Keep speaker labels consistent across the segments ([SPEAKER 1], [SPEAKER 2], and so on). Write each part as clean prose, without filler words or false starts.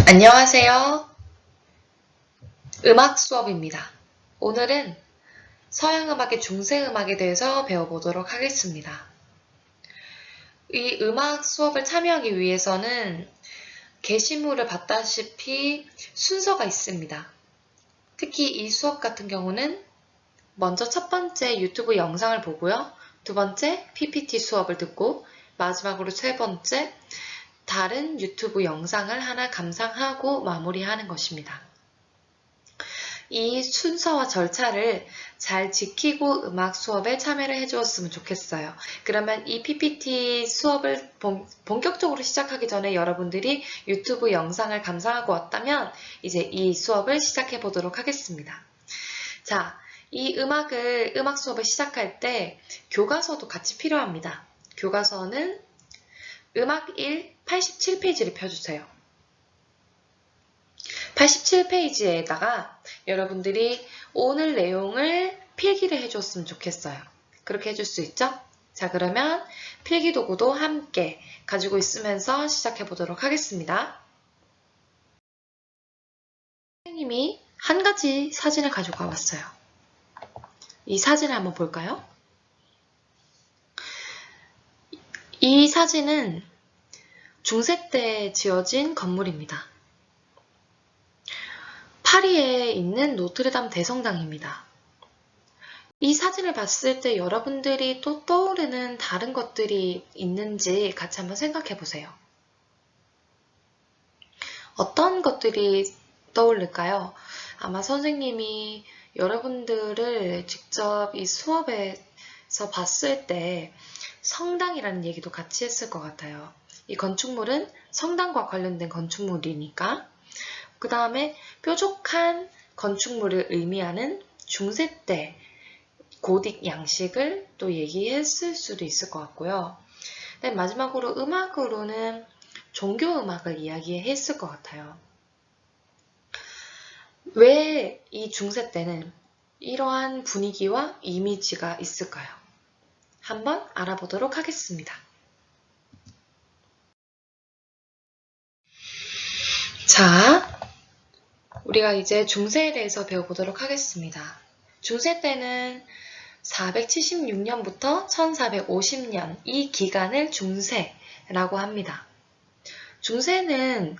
[SPEAKER 1] 안녕하세요. 음악 수업입니다. 오늘은 서양음악의 중세음악에 대해서 배워보도록 하겠습니다. 이 음악 수업을 참여하기 위해서는 게시물을 봤다시피 순서가 있습니다. 특히 이 수업 같은 경우는 먼저 첫 번째 유튜브 영상을 보고요. 두 번째 PPT 수업을 듣고 마지막으로 세 번째 다른 유튜브 영상을 하나 감상하고 마무리하는 것입니다. 이 순서와 절차를 잘 지키고 음악 수업에 참여를 해주었으면 좋겠어요. 그러면 이 PPT 수업을 본격적으로 시작하기 전에 여러분들이 유튜브 영상을 감상하고 왔다면 이제 이 수업을 시작해 보도록 하겠습니다. 자, 이 음악 수업을 시작할 때 교과서도 같이 필요합니다. 교과서는 음악 1 87페이지를 펴주세요. 87페이지에다가 여러분들이 오늘 내용을 필기를 해줬으면 좋겠어요. 그렇게 해줄 수 있죠? 자, 그러면 필기도구도 함께 가지고 있으면서 시작해 보도록 하겠습니다. 선생님이 한 가지 사진을 가지고 와봤어요. 이 사진을 한번 볼까요? 이 사진은 중세 때 지어진 건물입니다. 파리에 있는 노트르담 대성당입니다. 이 사진을 봤을 때 여러분들이 또 떠오르는 다른 것들이 있는지 같이 한번 생각해 보세요. 어떤 것들이 떠오를까요? 아마 선생님이 여러분들을 직접 이 수업에서 봤을 때 성당이라는 얘기도 같이 했을 것 같아요. 이 건축물은 성당과 관련된 건축물이니까. 그 다음에 뾰족한 건축물을 의미하는 중세 때 고딕 양식을 또 얘기했을 수도 있을 것 같고요. 마지막으로 음악으로는 종교음악을 이야기했을 것 같아요. 왜 이 중세 때는 이러한 분위기와 이미지가 있을까요? 한번 알아보도록 하겠습니다. 자, 우리가 이제 중세에 대해서 배워보도록 하겠습니다. 중세 때는 476년부터 1450년 이 기간을 중세라고 합니다. 중세는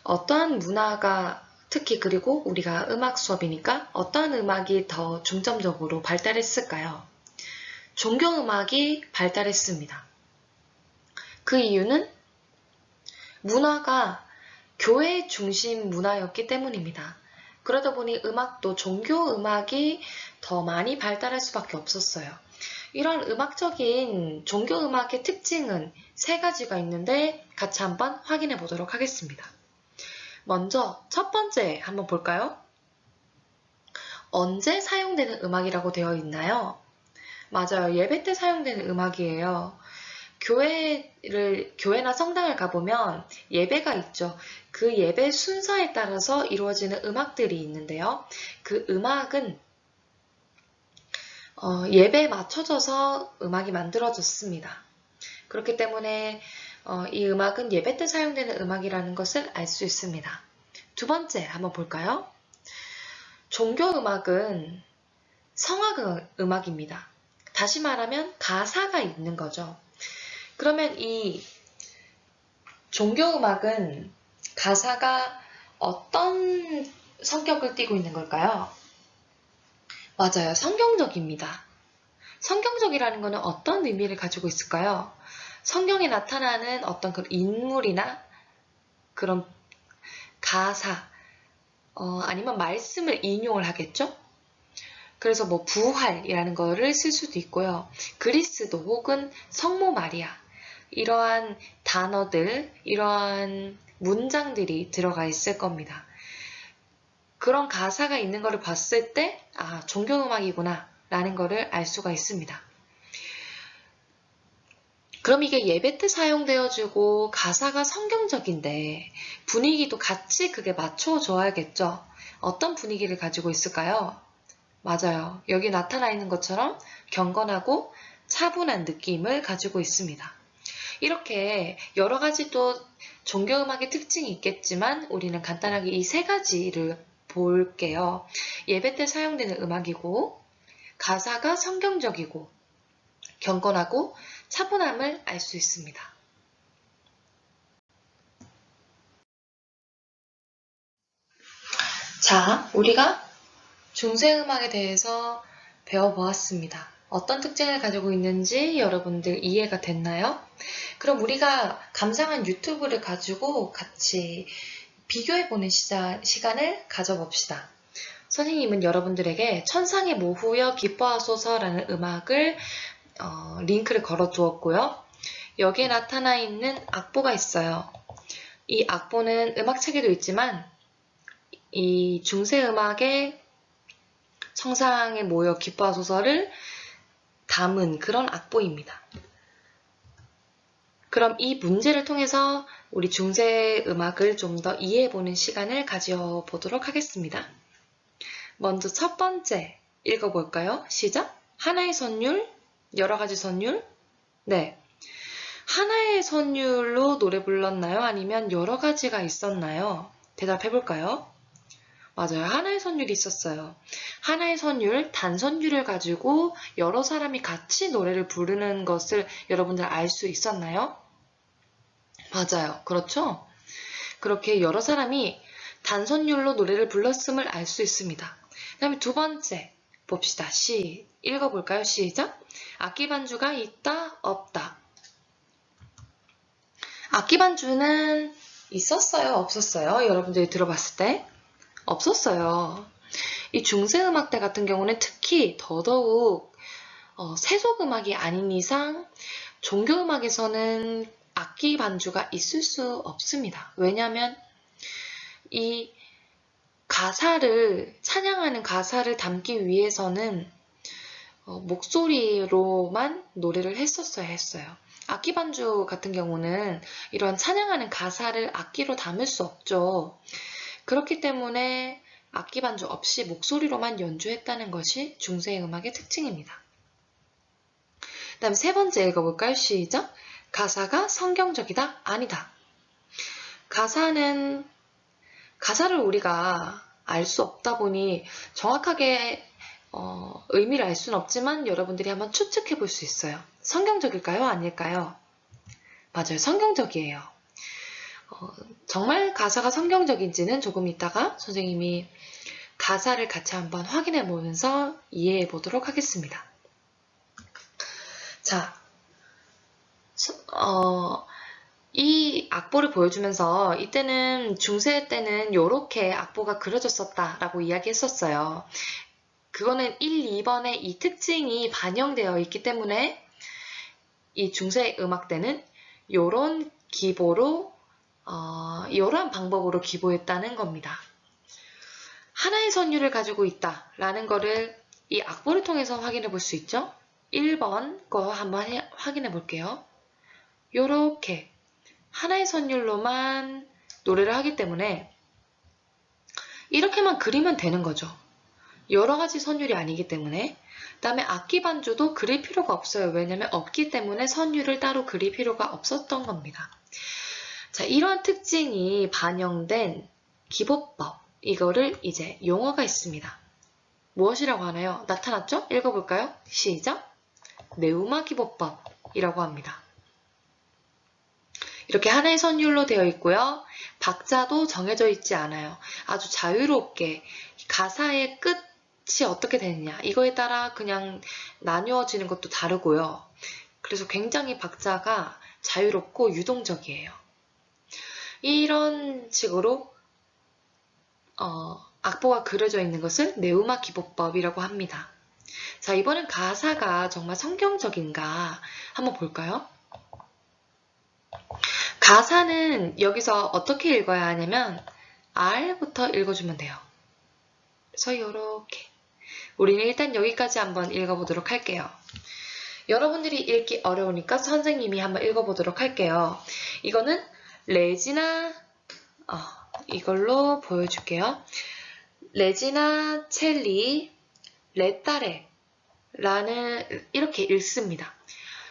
[SPEAKER 1] 어떠한 문화가 특히 그리고 우리가 음악 수업이니까 어떠한 음악이 더 중점적으로 발달했을까요? 종교음악이 발달했습니다. 그 이유는 문화가 교회 중심 문화였기 때문입니다. 그러다 보니 음악도 종교음악이 더 많이 발달할 수밖에 없었어요. 이런 음악적인 종교음악의 특징은 세 가지가 있는데 같이 한번 확인해 보도록 하겠습니다. 먼저 첫 번째 한번 볼까요? 언제 사용되는 음악이라고 되어 있나요? 맞아요. 예배 때 사용되는 음악이에요. 교회나 성당을 가보면 예배가 있죠. 그 예배 순서에 따라서 이루어지는 음악들이 있는데요. 그 음악은 예배에 맞춰져서 음악이 만들어졌습니다. 그렇기 때문에 이 음악은 예배 때 사용되는 음악이라는 것을 알 수 있습니다. 두 번째 한번 볼까요? 종교음악은 성악 음악입니다. 다시 말하면 가사가 있는 거죠. 그러면 이 종교음악은 가사가 어떤 성격을 띠고 있는 걸까요? 맞아요. 성경적입니다. 성경적이라는 것은 어떤 의미를 가지고 있을까요? 성경에 나타나는 어떤 그런 인물이나 그런 가사, 아니면 말씀을 인용을 하겠죠? 그래서 뭐 부활이라는 거를 쓸 수도 있고요. 그리스도 혹은 성모 마리아 이러한 단어들, 이러한 문장들이 들어가 있을 겁니다. 그런 가사가 있는 것을 봤을 때 종교음악이구나 라는 것을 알 수가 있습니다. 그럼 이게 예배 때 사용되어지고 가사가 성경적인데 분위기도 같이 그게 맞춰줘야겠죠. 어떤 분위기를 가지고 있을까요? 맞아요. 여기 나타나 있는 것처럼 경건하고 차분한 느낌을 가지고 있습니다. 이렇게 여러 가지 또 종교음악의 특징이 있겠지만 우리는 간단하게 이 세 가지를 볼게요. 예배 때 사용되는 음악이고, 가사가 성경적이고, 경건하고 차분함을 알 수 있습니다. 자, 우리가 중세음악에 대해서 배워보았습니다. 어떤 특징을 가지고 있는지 여러분들 이해가 됐나요? 그럼 우리가 감상한 유튜브를 가지고 같이 비교해보는 시간을 가져봅시다. 선생님은 여러분들에게 천상의 모후여 기뻐하소서라는 음악을 링크를 걸어 두었고요. 여기에 나타나 있는 악보가 있어요. 이 악보는 음악책에도 있지만 이 중세음악의 천상에 모여 기뻐하소서를 담은 그런 악보입니다. 그럼 이 문제를 통해서 우리 중세음악을 좀 더 이해해보는 시간을 가져보도록 하겠습니다. 먼저 첫 번째 읽어볼까요? 시작! 하나의 선율, 여러 가지 선율. 네. 하나의 선율로 노래 불렀나요? 아니면 여러 가지가 있었나요? 대답해볼까요? 맞아요. 하나의 선율이 있었어요. 하나의 선율, 단선율을 가지고 여러 사람이 같이 노래를 부르는 것을 여러분들 알 수 있었나요? 맞아요. 그렇죠? 그렇게 여러 사람이 단선율로 노래를 불렀음을 알 수 있습니다. 그 다음에 두 번째 봅시다. 읽어볼까요? 시작! 악기 반주가 있다, 없다. 악기 반주는 있었어요, 없었어요? 여러분들이 들어봤을 때? 없었어요. 이 중세음악대 같은 경우는 특히 더더욱 세속음악이 아닌 이상 종교음악에서는 악기 반주가 있을 수 없습니다. 왜냐하면 이 가사를, 찬양하는 가사를 담기 위해서는 목소리로만 노래를 했었어야 했어요. 악기 반주 같은 경우는 이런 찬양하는 가사를 악기로 담을 수 없죠. 그렇기 때문에 악기 반주 없이 목소리로만 연주했다는 것이 중세의 음악의 특징입니다. 그 다음 세 번째 읽어볼까요? 시작! 가사가 성경적이다? 아니다. 가사를 우리가 알 수 없다 보니 정확하게 의미를 알 수는 없지만 여러분들이 한번 추측해 볼 수 있어요. 성경적일까요? 아닐까요? 맞아요. 성경적이에요. 정말 가사가 성경적인지는 조금 이따가 선생님이 가사를 같이 한번 확인해 보면서 이해해 보도록 하겠습니다. 자, 이 악보를 보여주면서 이때는 중세 때는 이렇게 악보가 그려졌었다라고 이야기했었어요. 그거는 1, 2번의 이 특징이 반영되어 있기 때문에 이 중세 음악 때는 이런 기보로 이러한 방법으로 기보했다는 겁니다. 하나의 선율을 가지고 있다라는 거를 이 악보를 통해서 확인해 볼 수 있죠. 1번 거 한번 확인해 볼게요. 요렇게 하나의 선율로만 노래를 하기 때문에 이렇게만 그리면 되는 거죠. 여러 가지 선율이 아니기 때문에. 그 다음에 악기 반주도 그릴 필요가 없어요. 왜냐면 없기 때문에 선율을 따로 그릴 필요가 없었던 겁니다. 자, 이러한 특징이 반영된 기보법, 이거를 이제 용어가 있습니다. 무엇이라고 하나요? 나타났죠? 읽어볼까요? 시작! 네우마 기보법이라고 합니다. 이렇게 하나의 선율로 되어 있고요. 박자도 정해져 있지 않아요. 아주 자유롭게 가사의 끝이 어떻게 되느냐 이거에 따라 그냥 나누어지는 것도 다르고요. 그래서 굉장히 박자가 자유롭고 유동적이에요. 이런 식으로 악보가 그려져 있는 것을 네우마 기보법이라고 합니다. 자, 이번엔 가사가 정말 성경적인가 한번 볼까요? 가사는 여기서 어떻게 읽어야 하냐면 R부터 읽어주면 돼요. 그래서 이렇게 우리는 일단 여기까지 한번 읽어보도록 할게요. 여러분들이 읽기 어려우니까 선생님이 한번 읽어보도록 할게요. 이거는 레지나 이걸로 보여줄게요. 레지나 첼리 레따레 라는 이렇게 읽습니다.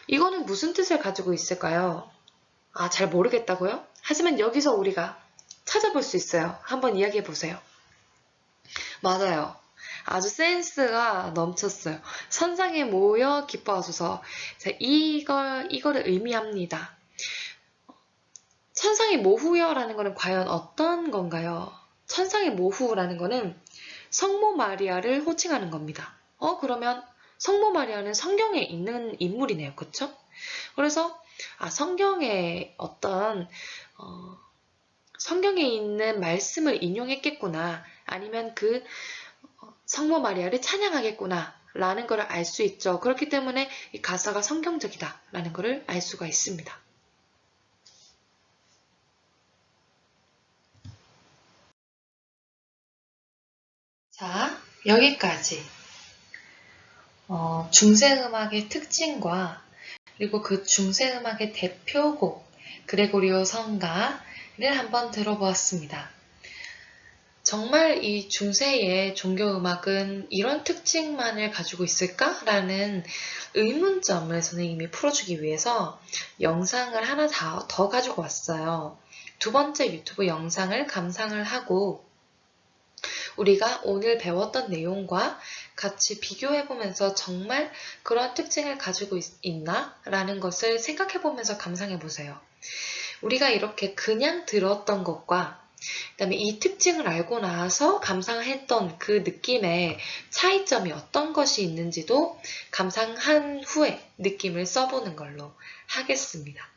[SPEAKER 1] 이거는 무슨 뜻을 가지고 있을까요? 잘 모르겠다고요? 하지만 여기서 우리가 찾아볼 수 있어요. 한번 이야기해 보세요. 맞아요. 아주 센스가 넘쳤어요. 선상에 모여 기뻐하소서. 자, 이거를 의미합니다. 천상의 모후여라는 것은 과연 어떤 건가요? 천상의 모후라는 것은 성모 마리아를 호칭하는 겁니다. 그러면 성모 마리아는 성경에 있는 인물이네요. 그쵸? 그래서 성경에 성경에 있는 말씀을 인용했겠구나. 아니면 그 성모 마리아를 찬양하겠구나. 라는 것을 알 수 있죠. 그렇기 때문에 이 가사가 성경적이다. 라는 것을 알 수가 있습니다. 자, 여기까지 중세음악의 특징과 그리고 그 중세음악의 대표곡 그레고리오 성가를 한번 들어보았습니다. 정말 이 중세의 종교음악은 이런 특징만을 가지고 있을까라는 의문점을 선생님이 풀어주기 위해서 영상을 하나 더 가지고 왔어요. 두 번째 유튜브 영상을 감상을 하고 우리가 오늘 배웠던 내용과 같이 비교해보면서 정말 그런 특징을 가지고 있나? 라는 것을 생각해보면서 감상해보세요. 우리가 이렇게 그냥 들었던 것과 그다음에 이 특징을 알고 나서 감상했던 그 느낌의 차이점이 어떤 것이 있는지도 감상한 후에 느낌을 써보는 걸로 하겠습니다.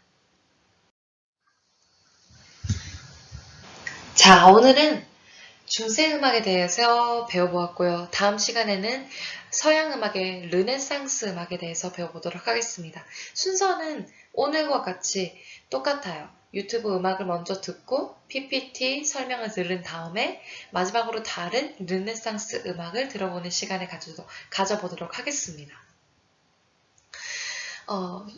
[SPEAKER 1] 자, 오늘은 중세음악에 대해서 배워보았고요. 다음 시간에는 서양음악의 르네상스 음악에 대해서 배워보도록 하겠습니다. 순서는 오늘과 같이 똑같아요. 유튜브 음악을 먼저 듣고 PPT 설명을 들은 다음에 마지막으로 다른 르네상스 음악을 들어보는 시간을 가져보도록 하겠습니다.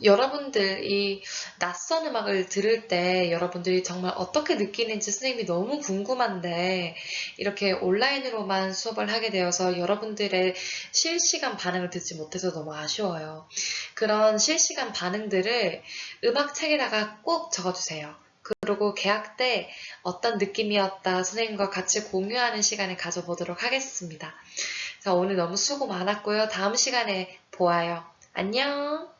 [SPEAKER 1] 여러분들이 낯선 음악을 들을 때 여러분들이 정말 어떻게 느끼는지 선생님이 너무 궁금한데 이렇게 온라인으로만 수업을 하게 되어서 여러분들의 실시간 반응을 듣지 못해서 너무 아쉬워요. 그런 실시간 반응들을 음악책에다가 꼭 적어주세요. 그리고 개학 때 어떤 느낌이었다 선생님과 같이 공유하는 시간을 가져보도록 하겠습니다. 자, 오늘 너무 수고 많았고요. 다음 시간에 보아요. 안녕.